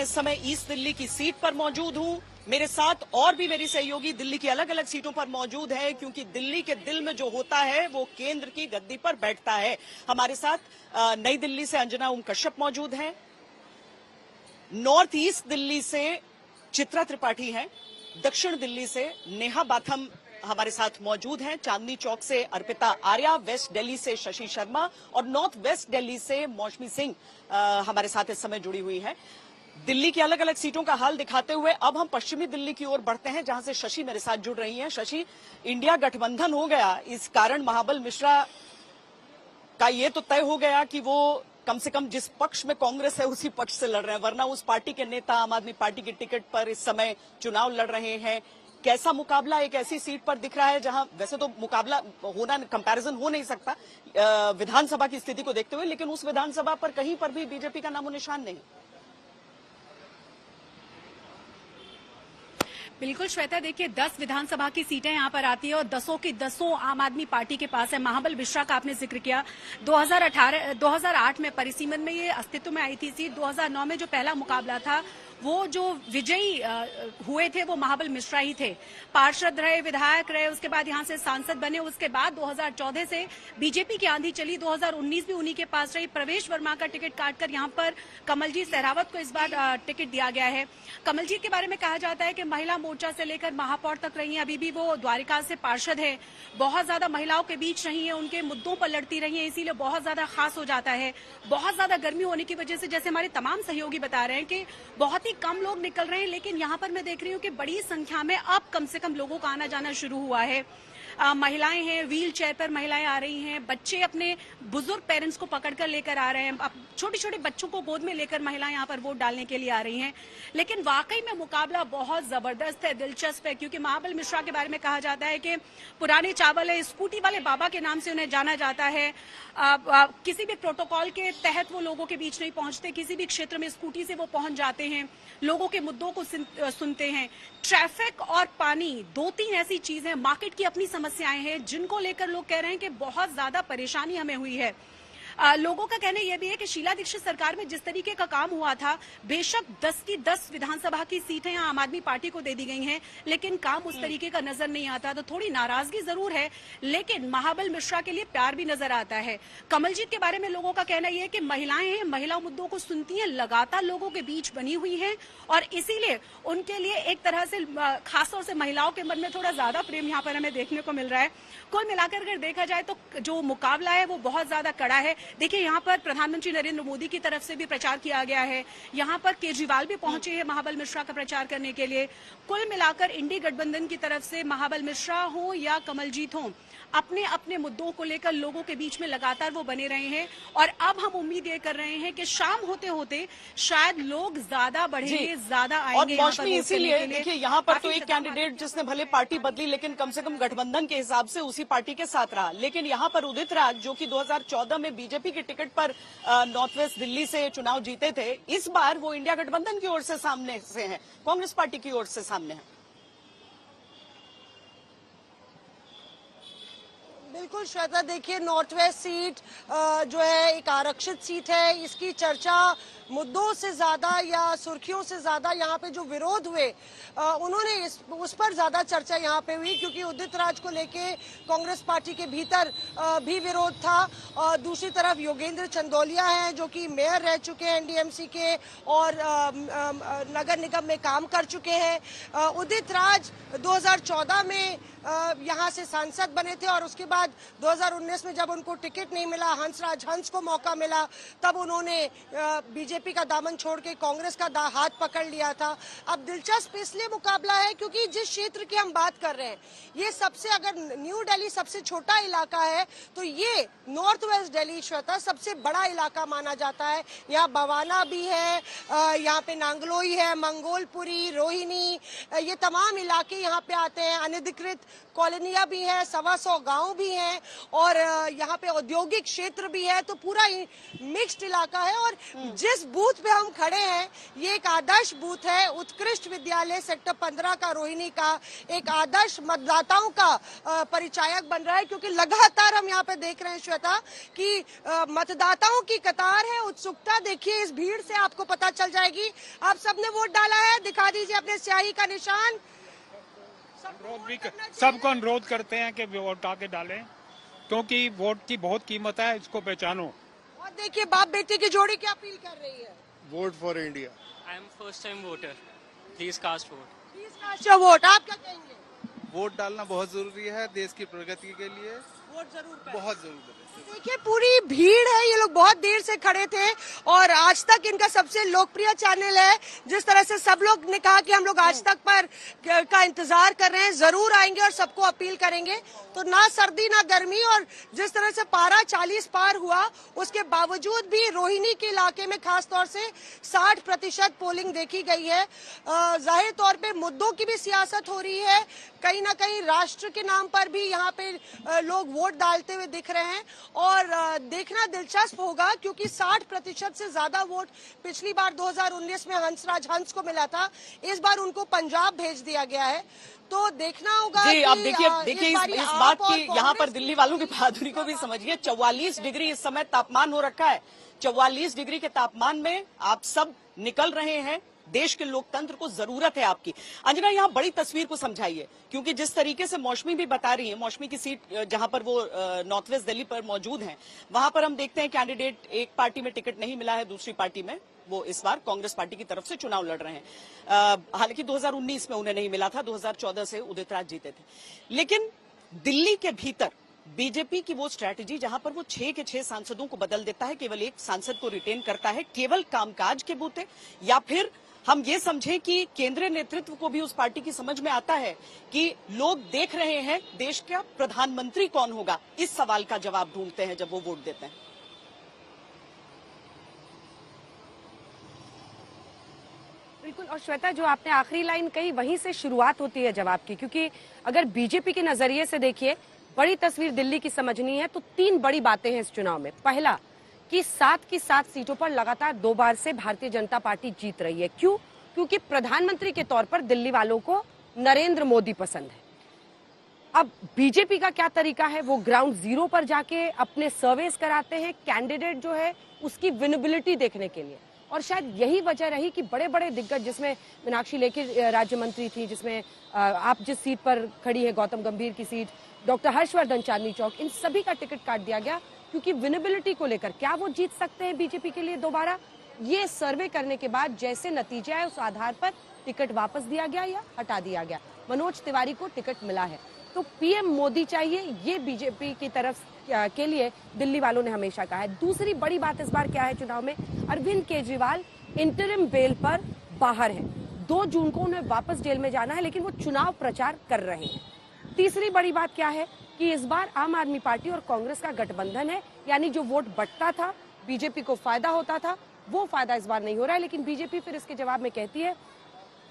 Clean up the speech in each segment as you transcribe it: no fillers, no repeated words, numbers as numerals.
मैं इस समय ईस्ट दिल्ली की सीट पर मौजूद हूं। मेरे साथ और भी मेरी सहयोगी दिल्ली की अलग अलग सीटों पर मौजूद है, क्योंकि दिल्ली के दिल में जो होता है वो केंद्र की गद्दी पर बैठता है। हमारे साथ नई दिल्ली से अंजना ओम कश्यप मौजूद हैं, नॉर्थ ईस्ट दिल्ली से चित्रा त्रिपाठी हैं, दक्षिण दिल्ली से नेहा बाथम हमारे साथ मौजूद हैं, चांदनी चौक से अर्पिता आर्या, वेस्ट दिल्ली से शशि शर्मा और नॉर्थ वेस्ट दिल्ली से मौसमी सिंह हमारे साथ इस समय जुड़ी हुई है। दिल्ली की अलग अलग सीटों का हाल दिखाते हुए अब हम पश्चिमी दिल्ली की ओर बढ़ते हैं, जहां से शशि मेरे साथ जुड़ रही हैं। शशि, इंडिया गठबंधन हो गया, इस कारण महाबल मिश्रा का ये तो तय हो गया कि वो कम से कम जिस पक्ष में कांग्रेस है उसी पक्ष से लड़ रहे हैं, वरना उस पार्टी के नेता आम आदमी पार्टी की टिकट पर इस समय चुनाव लड़ रहे हैं। कैसा मुकाबला एक ऐसी सीट पर दिख रहा है जहां वैसे तो मुकाबला होना, कंपैरिजन हो नहीं सकता विधानसभा की स्थिति को देखते हुए, लेकिन उस विधानसभा पर कहीं पर भी बीजेपी का नामो निशान नहीं। बिल्कुल श्वेता, देखिए 10 विधानसभा की सीटें यहाँ पर आती है और 10 की 10 आम आदमी पार्टी के पास है। महाबल मिश्रा का आपने जिक्र किया, 2008 में परिसीमन में ये अस्तित्व में आई थी सीट। 2009 में जो पहला मुकाबला था वो जो विजयी हुए थे वो महाबल मिश्रा ही थे। पार्षद रहे, विधायक रहे, उसके बाद यहाँ से सांसद बने। उसके बाद 2014 से बीजेपी की आंधी चली, 2019 भी उन्हीं के पास रही। प्रवेश वर्मा का टिकट काटकर यहाँ पर कमलजीत सहरावत को इस बार टिकट दिया गया है। कमलजीत के बारे में कहा जाता है कि महिला मोर्चा से लेकर महापौर तक रही हैं, अभी भी वो द्वारिका से पार्षद है, बहुत ज्यादा महिलाओं के बीच रही है, उनके मुद्दों पर लड़ती रही है, इसीलिए बहुत ज्यादा खास हो जाता है। बहुत ज्यादा गर्मी होने की वजह से, जैसे हमारे तमाम सहयोगी बता रहे हैं कि बहुत ही कम लोग निकल रहे हैं, लेकिन यहाँ पर मैं देख रही हूँ कि बड़ी संख्या में अब कम से कम लोगों का आना जाना शुरू हुआ है। महिलाएं हैं, व्हील चेयर पर महिलाएं आ रही हैं, बच्चे अपने बुजुर्ग पेरेंट्स को पकड़कर लेकर आ रहे हैं, अब छोटे छोटे बच्चों को गोद में लेकर महिलाएं यहाँ पर वोट डालने के लिए आ रही हैं। लेकिन वाकई में मुकाबला बहुत जबरदस्त है, दिलचस्प है, क्योंकि महाबल मिश्रा के बारे में कहा जाता है कि पुराने चावल है, स्कूटी वाले बाबा के नाम से उन्हें जाना जाता है। किसी भी प्रोटोकॉल के तहत वो लोगों के बीच नहीं पहुंचते, किसी भी क्षेत्र में स्कूटी से वो पहुंच जाते हैं, लोगों के मुद्दों को सुनते हैं। ट्रैफिक और पानी, 2-3 ऐसी चीजें, मार्केट की अपनी समस्याएं हैं जिनको लेकर लोग कह रहे हैं कि बहुत ज्यादा परेशानी हमें हुई है। लोगों का कहना यह भी है कि शीला दीक्षित सरकार में जिस तरीके का काम हुआ था, बेशक 10 की 10 विधानसभा की सीटें आम आदमी पार्टी को दे दी गई हैं, लेकिन काम उस तरीके का नजर नहीं आता। तो थोड़ी नाराजगी जरूर है, लेकिन महाबल मिश्रा के लिए प्यार भी नजर आता है। कमलजीत के बारे में लोगों का कहना यह है कि महिलाएं हैं, महिला मुद्दों को सुनती हैं, लगातार लोगों के बीच बनी हुई हैं और इसीलिए उनके लिए एक तरह से खासतौर से महिलाओं के मन में थोड़ा ज्यादा प्रेम यहाँ पर हमें देखने को मिल रहा है। कुल मिलाकर अगर देखा जाए तो जो मुकाबला है वो बहुत ज्यादा कड़ा है। देखिए, यहाँ पर प्रधानमंत्री नरेंद्र मोदी की तरफ से भी प्रचार किया गया है, यहाँ पर केजरीवाल भी पहुंचे हैं महाबल मिश्रा का प्रचार करने के लिए। कुल मिलाकर इंडी गठबंधन की तरफ से महाबल मिश्रा हो या कमलजीत हो, अपने अपने मुद्दों को लेकर लोगों के बीच में लगातार वो बने रहे हैं और अब हम उम्मीद ये कर रहे हैं कि शाम होते होते शायद लोग ज्यादा बढ़ेंगे, ज्यादा आएंगे। और मौसमी इसीलिए देखिए, यहाँ पर तो एक कैंडिडेट जिसने भले पार्टी बदली लेकिन कम से कम गठबंधन के हिसाब से उसी पार्टी के साथ रहा, लेकिन यहाँ पर उदित राज जो कि 2014 में बीजेपी के टिकट पर नॉर्थ वेस्ट दिल्ली से चुनाव जीते थे, इस बार वो इंडिया गठबंधन की ओर से सामने से हैं, कांग्रेस पार्टी की ओर से सामने हैं। बिल्कुल श्वेता, देखिए नॉर्थ वेस्ट सीट जो है एक आरक्षित सीट है, इसकी चर्चा मुद्दों से ज्यादा या सुर्खियों से ज्यादा यहाँ पे जो विरोध हुए उन्होंने उस पर ज्यादा चर्चा यहाँ पे हुई, क्योंकि उदित राज को लेके कांग्रेस पार्टी के भीतर भी विरोध था। दूसरी तरफ योगेंद्र चंदोलिया हैं जो कि मेयर रह चुके हैं एनडीएमसी के और नगर निगम में काम कर चुके हैं। उदित राज 2014 में यहाँ से सांसद बने थे और उसके बाद 2019 में जब उनको टिकट नहीं मिला, हंसराज हंस को मौका मिला, तब उन्होंने बीजेपी का दामन छोड़ के कांग्रेस का हाथ पकड़ लिया था। अब दिलचस्प इसलिए मुकाबला है क्योंकि जिस क्षेत्र की हम बात कर रहे हैं, ये सबसे, अगर न्यू दिल्ली सबसे छोटा इलाका है तो ये नॉर्थ वेस्ट दिल्ली श्वेता सबसे बड़ा इलाका माना जाता है। यहाँ बवाना भी है, यहाँ पे नांगलोई है, मंगोलपुरी, रोहिणी, ये तमाम इलाके यहाँ पे आते हैं। अनधिकृत कॉलोनियां भी है, 125 गांव भी हैं और यहाँ पे औद्योगिक क्षेत्र भी है, तो पूरा मिक्स्ड इलाका है। और जिस बूथ पे हम खड़े हैं ये एक आदर्श बूथ है, उत्कृष्ट विद्यालय सेक्टर 15 का, रोहिणी का एक आदर्श मतदाताओं का परिचायक बन रहा है, क्योंकि लगातार हम यहाँ पे देख रहे हैं श्वेता कि मतदाताओं की कतार है। उत्सुकता देखिए, इस भीड़ से आपको पता चल जाएगी। आप सबने वोट डाला है, दिखा दीजिए अपने स्याही का निशान। सबको अनुरोध करते हैं कि वोट आके डालें, क्योंकि वोट की बहुत कीमत है, इसको पहचानो। और देखिए बाप बेटे की जोड़ी क्या अपील कर रही है। Vote for India. I am first time voter, please cast vote. Please cast your vote. आप क्या कहेंगे? वोट डालना बहुत जरूरी है देश की प्रगति के लिए, वोट जरूर बहुत जरूरी है। देखिए पूरी भीड़ है, ये लोग बहुत देर से खड़े थे और आज तक इनका सबसे लोकप्रिय चैनल है। जिस तरह से सब लोग ने कहा कि हम लोग आज तक पर का इंतजार कर रहे हैं, जरूर आएंगे और सबको अपील करेंगे। तो ना सर्दी ना गर्मी, और जिस तरह से पारा 40 पार हुआ उसके बावजूद भी रोहिणी के इलाके में खास तौर से 60% पोलिंग देखी गई है। जाहिर तौर पे मुद्दों की भी सियासत हो रही है, कहीं ना कहीं राष्ट्र के नाम पर भी यहाँ पे लोग वोट डालते हुए दिख रहे हैं। और देखना दिलचस्प होगा क्योंकि 60% से ज्यादा वोट पिछली बार 2019 में हंसराज हंस को मिला था, इस बार उनको पंजाब भेज दिया गया है। तो देखना होगा जी। अब देखिए इस बात की और यहाँ पर दिल्ली वालों की बहादुरी को भी समझिए। 44 डिग्री इस समय तापमान हो रखा है। 44 डिग्री के तापमान में आप सब निकल रहे हैं। देश के लोकतंत्र को जरूरत है आपकी। अंजना, यहाँ बड़ी तस्वीर को समझाइए, क्योंकि जिस तरीके से मौसमी भी बता रही है, मौसमी की सीट जहां पर वो नॉर्थ वेस्ट दिल्ली पर मौजूद हैं, वहां पर हम देखते हैं कैंडिडेट एक पार्टी में टिकट नहीं मिला है, दूसरी पार्टी में वो इस बार कांग्रेस पार्टी की तरफ से चुनाव लड़ रहे हैं। हालांकि 2019 में उन्हें नहीं मिला था, 2014 से उदित राज जीते थे। लेकिन दिल्ली के भीतर बीजेपी की वो स्ट्रैटेजी जहां पर वो 6 के 6 सांसदों को बदल देता है, केवल एक सांसद को रिटेन करता है, केवल कामकाज के बूते, या फिर हम ये समझें कि केंद्रीय नेतृत्व को भी उस पार्टी की समझ में आता है कि लोग देख रहे हैं देश का प्रधानमंत्री कौन होगा। इस सवाल का जवाब ढूंढते हैं जब वो वोट देते हैं। बिल्कुल। और श्वेता, जो आपने आखिरी लाइन कही वहीं से शुरुआत होती है जवाब की, क्योंकि अगर बीजेपी के नजरिए से देखिए, बड़ी तस्वीर दिल्ली की समझनी है तो 3 बड़ी बातें हैं इस चुनाव में। पहला कि 7 की 7 सीटों पर लगातार 2 बार से भारतीय जनता पार्टी जीत रही है। क्यों? क्योंकि प्रधानमंत्री के तौर पर दिल्ली वालों को नरेंद्र मोदी पसंद है। अब बीजेपी का क्या तरीका है, वो ग्राउंड जीरो पर जाके अपने सर्वेस कराते हैं कैंडिडेट जो है उसकी विनेबिलिटी देखने के लिए। और शायद यही वजह रही कि बड़े बड़े दिग्गज, जिसमें मीनाक्षी लेखी राज्य मंत्री थी, जिसमें आप जिस सीट पर खड़ी है गौतम गंभीर की सीट, डॉक्टर हर्षवर्धन चांदनी चौक, इन सभी का टिकट काट दिया गया, क्योंकि विनेबिलिटी को लेकर क्या वो जीत सकते हैं बीजेपी के लिए दोबारा। ये सर्वे करने के बाद जैसे नतीजा है उस आधार पर टिकट वापस दिया गया या हटा दिया गया। मनोज तिवारी को टिकट मिला है। तो पीएम मोदी चाहिए, ये बीजेपी की तरफ के लिए दिल्ली वालों ने हमेशा कहा है। दूसरी बड़ी बात इस बार क्या है चुनाव में, अरविंद केजरीवाल इंटरिम बेल पर बाहर है। 2 जून को उन्हें वापस जेल में जाना है, लेकिन वो चुनाव प्रचार कर रहे हैं। तीसरी बड़ी बात क्या है कि इस बार आम आदमी पार्टी और कांग्रेस का गठबंधन है, यानी जो वोट बंटता था, बीजेपी को फायदा होता था, वो फायदा इस बार नहीं हो रहा है। लेकिन बीजेपी फिर इसके जवाब में कहती है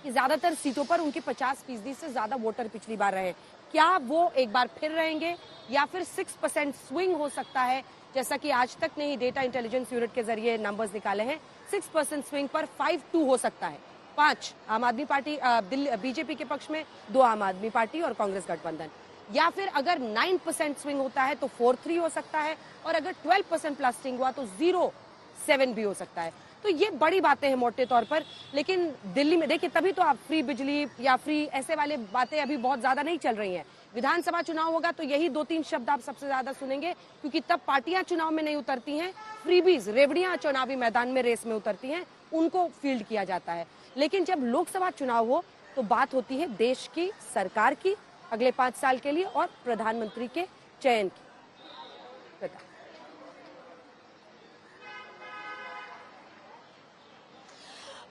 कि ज्यादातर सीटों पर उनके 50% से ज्यादा वोटर पिछली बार रहे। क्या वो एक बार फिर रहेंगे या फिर 6% स्विंग हो सकता है, जैसा कि आज तक ने ही डेटा इंटेलिजेंस यूनिट के जरिए नंबर्स निकाले हैं। 6% स्विंग पर 5-2 हो सकता है। 5 आम आदमी पार्टी बीजेपी के पक्ष में, 2 आम आदमी पार्टी और कांग्रेस गठबंधन। या फिर अगर 9% स्विंग होता है तो 4-3 हो सकता है, और अगर 12% प्लस स्विंग हुआ तो 0-7 भी हो सकता है। तो ये बड़ी बातें हैं मोटे तौर पर। लेकिन दिल्ली में देखिए, तभी तो आप फ्री बिजली या फ्री ऐसे वाले बातें अभी बहुत ज्यादा नहीं चल रही हैं। विधानसभा चुनाव होगा तो यही 2-3 शब्द आप सबसे ज्यादा सुनेंगे, क्योंकि तब पार्टियां चुनाव में नहीं उतरती हैं, फ्रीबीज रेवड़ियां चुनावी मैदान में रेस में उतरती हैं, उनको फील्ड किया जाता है। लेकिन जब लोकसभा चुनाव हो तो बात होती है देश की सरकार की अगले 5 साल के लिए और प्रधानमंत्री के चयन की।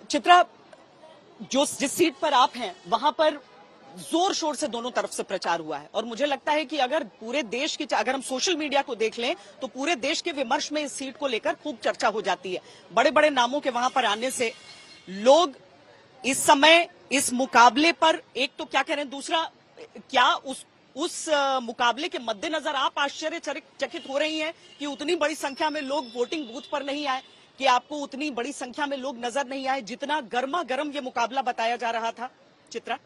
चित्रा, जिस सीट पर आप हैं वहां पर जोर शोर से दोनों तरफ से प्रचार हुआ है, और मुझे लगता है कि अगर पूरे देश की, अगर हम सोशल मीडिया को देख लें तो पूरे देश के विमर्श में इस सीट को लेकर खूब चर्चा हो जाती है। बड़े बड़े नामों के वहां पर आने से लोग इस समय इस मुकाबले पर एक तो क्या कह रहे हैं, दूसरा क्या उस मुकाबले के मद्देनजर आप आश्चर्यचकित हो रही हैं कि उतनी बड़ी संख्या में लोग वोटिंग बूथ पर नहीं आए? कि आपको उतनी बड़ी संख्या में लोग नजर नहीं आए जितना गर्मा गर्म ये मुकाबला बताया जा रहा था? चित्रा,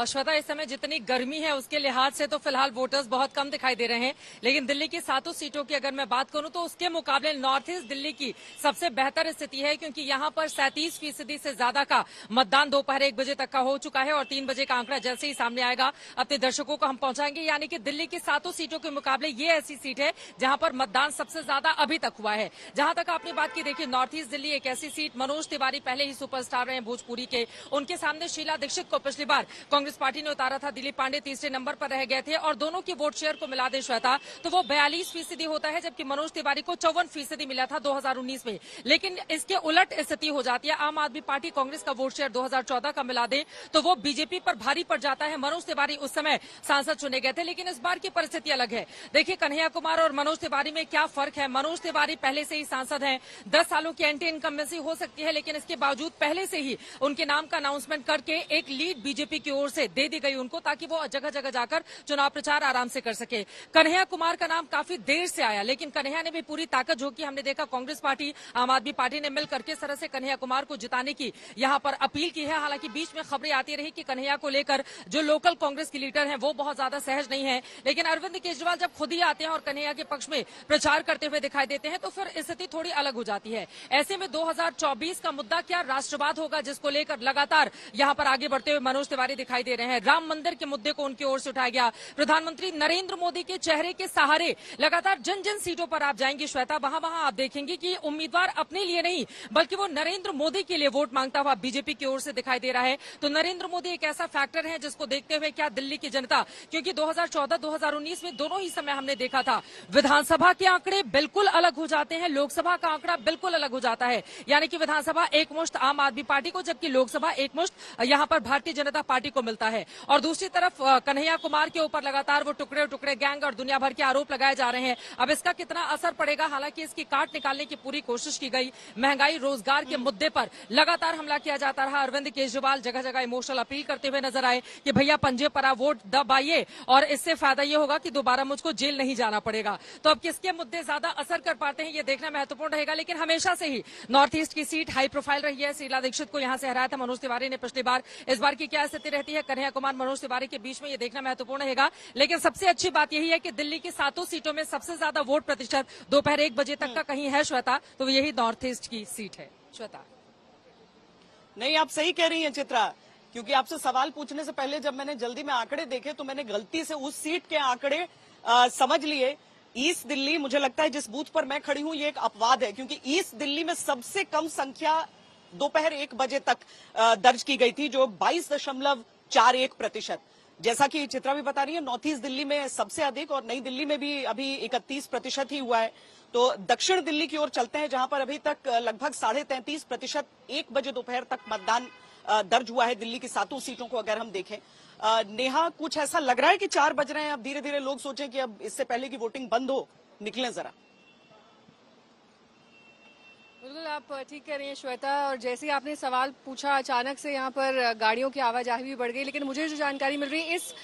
श्वेता, इस समय जितनी गर्मी है उसके लिहाज से तो फिलहाल वोटर्स बहुत कम दिखाई दे रहे हैं, लेकिन दिल्ली की 7 सीटों की अगर मैं बात करूं तो उसके मुकाबले नॉर्थ ईस्ट दिल्ली की सबसे बेहतर स्थिति है, क्योंकि यहां पर 37% से ज्यादा का मतदान दोपहर 1 बजे तक का हो चुका है और 3 बजे का आंकड़ा जैसे ही सामने आएगा अपने दर्शकों को हम पहुंचाएंगे। यानी कि दिल्ली की 7 सीटों के मुकाबले ये ऐसी सीट है जहां पर मतदान सबसे ज्यादा अभी तक हुआ है। जहां तक आपने बात की, देखिए नॉर्थ ईस्ट दिल्ली एक ऐसी सीट, मनोज तिवारी पहले ही सुपरस्टार रहे भोजपुरी के, उनके सामने शीला दीक्षित को पिछली बार कांग्रेस पार्टी ने उतारा था, दिलीप पांडे तीसरे नंबर पर रह गए थे और दोनों की वोट शेयर को मिला दे श्वेता तो वो 42% होता है, जबकि मनोज तिवारी को 54% मिला था 2019 में। लेकिन इसके उलट स्थिति हो जाती है, आम आदमी पार्टी कांग्रेस का वोट शेयर 2014 का मिला दे तो वो बीजेपी पर भारी पड़ जाता है। मनोज तिवारी उस समय सांसद चुने गए थे, लेकिन इस बार की परिस्थिति अलग है। देखिए कन्हैया कुमार और मनोज तिवारी में क्या फर्क है। मनोज तिवारी पहले से ही सांसद हैं, 10 सालों की एंटी इनकम्बेंसी हो सकती है, लेकिन इसके बावजूद पहले से ही उनके नाम का अनाउंसमेंट करके एक लीड बीजेपी की ओर से दे दी गई उनको, ताकि वो जगह जगह जाकर चुनाव प्रचार आराम से कर सके। कन्हैया कुमार का नाम काफी देर से आया, लेकिन कन्हैया ने भी पूरी ताकत झोंकी। हमने देखा कांग्रेस पार्टी, आम आदमी पार्टी ने मिलकर के इस तरह से कन्हैया कुमार को जिताने की यहां पर अपील की है। हालांकि बीच में खबरें आती रही कि कन्हैया को लेकर जो लोकल कांग्रेस के लीडर हैं वो बहुत ज्यादा सहज नहीं है, लेकिन अरविंद केजरीवाल जब खुद ही आते हैं और कन्हैया के पक्ष में प्रचार करते हुए दिखाई देते हैं तो फिर स्थिति थोड़ी अलग हो जाती है। ऐसे में 2024 का मुद्दा क्या राष्ट्रवाद होगा, जिसको लेकर लगातार यहां पर आगे बढ़ते हुए मनोज तिवारी दिखाई दे रहे हैं। राम मंदिर के मुद्दे को उनकी ओर से उठाया गया। प्रधानमंत्री नरेंद्र मोदी के चेहरे के सहारे लगातार जन जन सीटों पर आप जाएंगे श्वेता, वहां वहां आप देखेंगे कि उम्मीदवार अपने लिए नहीं बल्कि वो नरेंद्र मोदी के लिए वोट मांगता हुआ बीजेपी की ओर से दिखाई दे रहा है। तो नरेंद्र मोदी एक ऐसा फैक्टर है जिसको देखते हुए क्या दिल्ली की जनता, क्योंकि 2014-2019 में दोनों ही समय हमने देखा था विधानसभा के आंकड़े बिल्कुल अलग हो जाते हैं, लोकसभा का आंकड़ा बिल्कुल अलग हो जाता है। यानी कि विधानसभा एकमुश्त आम आदमी पार्टी को, जबकि लोकसभा एकमुश्त यहां पर भारतीय जनता पार्टी को मिलता है। और दूसरी तरफ कन्हैया कुमार के ऊपर लगातार वो टुकड़े टुकड़े गैंग और दुनिया भर के आरोप लगाए जा रहे हैं। अब इसका कितना असर पड़ेगा, हालांकि इसकी काट निकालने की पूरी कोशिश की गई। महंगाई, रोजगार के मुद्दे पर लगातार हमला किया जाता रहा। अरविंद केजरीवाल जगह जगह इमोशनल अपील करते हुए नजर आए कि भैया पंजे पर आप वोट दबाइए और इससे फायदा ये होगा कि दोबारा मुझको जेल नहीं जाना पड़ेगा। तो अब किसके मुद्दे ज्यादा असर कर पाते हैं ये देखना महत्वपूर्ण रहेगा। लेकिन हमेशा से ही नॉर्थ ईस्ट की सीट हाई प्रोफाइल रही है। शीला दीक्षित को यहां से हराया था मनोज तिवारी ने पिछली बार। इस बार की क्या स्थिति रहती है कन्हैया कुमार मनोज तिवारी के बीच में, ये देखना महत्वपूर्ण रहेगा। लेकिन सबसे अच्छी बात यही है कि दिल्ली की 7 सीटों में सबसे ज्यादा वोट प्रतिशत दोपहर 1 बजे तक का कहीं है श्वेता, तो यही नॉर्थ ईस्ट की सीट है। श्वेता, नहीं, आप सही कह रही हैं चित्रा, क्योंकि आपसे सवाल पूछने से पहले जब मैंने जल्दी में आंकड़े देखे तो मैंने गलती से उस सीट के आंकड़े समझ लिए। ईस्ट दिल्ली, मुझे लगता है जिस बूथ पर मैं खड़ी हूं ये एक अपवाद है, क्योंकि ईस्ट दिल्ली में सबसे कम संख्या दोपहर 1 बजे तक दर्ज की गई थी, जो 22.41%। जैसा कि चित्रा भी बता रही है, नॉर्थ ईस्ट दिल्ली में सबसे अधिक और नई दिल्ली में भी अभी 31% ही हुआ है। तो दक्षिण दिल्ली की ओर चलते हैं, जहां पर अभी तक लगभग 33.5% 1 बजे दोपहर तक मतदान दर्ज हुआ है दिल्ली की 7 सीटों को अगर हम देखें। नेहा, कुछ ऐसा लग रहा है कि 4 बज रहे हैं, अब धीरे धीरे लोग सोचें कि अब इससे पहले की वोटिंग बंद हो, निकलें जरा। बिल्कुल आप ठीक कह रही हैं श्वेता, और जैसे ही आपने सवाल पूछा अचानक से यहाँ पर गाड़ियों की आवाजाही भी बढ़ गई। लेकिन मुझे जो जानकारी मिल रही है इस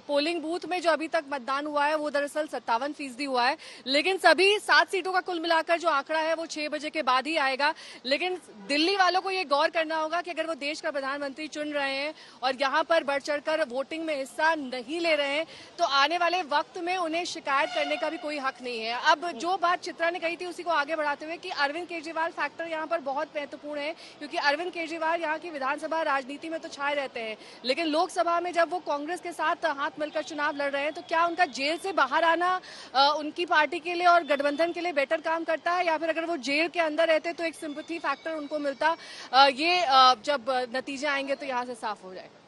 पोलिंग बूथ में जो अभी तक मतदान हुआ है वो दरअसल 57% हुआ है। लेकिन सभी 7 सीटों का कुल मिलाकर जो आंकड़ा है वो 6 बजे के बाद ही आएगा। लेकिन दिल्ली वालों को ये गौर करना होगा कि अगर वो देश का प्रधानमंत्री चुन रहे हैं और यहाँ पर बढ़ चढ़कर वोटिंग में हिस्सा नहीं ले रहे हैं तो आने वाले वक्त में उन्हें शिकायत करने का भी कोई हक नहीं है। अब जो बात चित्रा ने कही थी उसी को आगे बढ़ाते हुए कि अरविंद केजरीवाल फैक्टर यहाँ पर बहुत महत्वपूर्ण है, क्योंकि अरविंद केजरीवाल यहाँ की विधानसभा राजनीति में तो छाए रहते हैं, लेकिन लोकसभा में जब वो कांग्रेस के साथ हाथ मिलकर चुनाव लड़ रहे हैं तो क्या उनका जेल से बाहर आना उनकी पार्टी के लिए और गठबंधन के लिए बेटर काम करता है, या फिर अगर वो जेल के अंदर रहते तो एक सिंपैथी फैक्टर उनको मिलता। ये जब नतीजे आएंगे तो यहाँ से साफ हो जाएगा।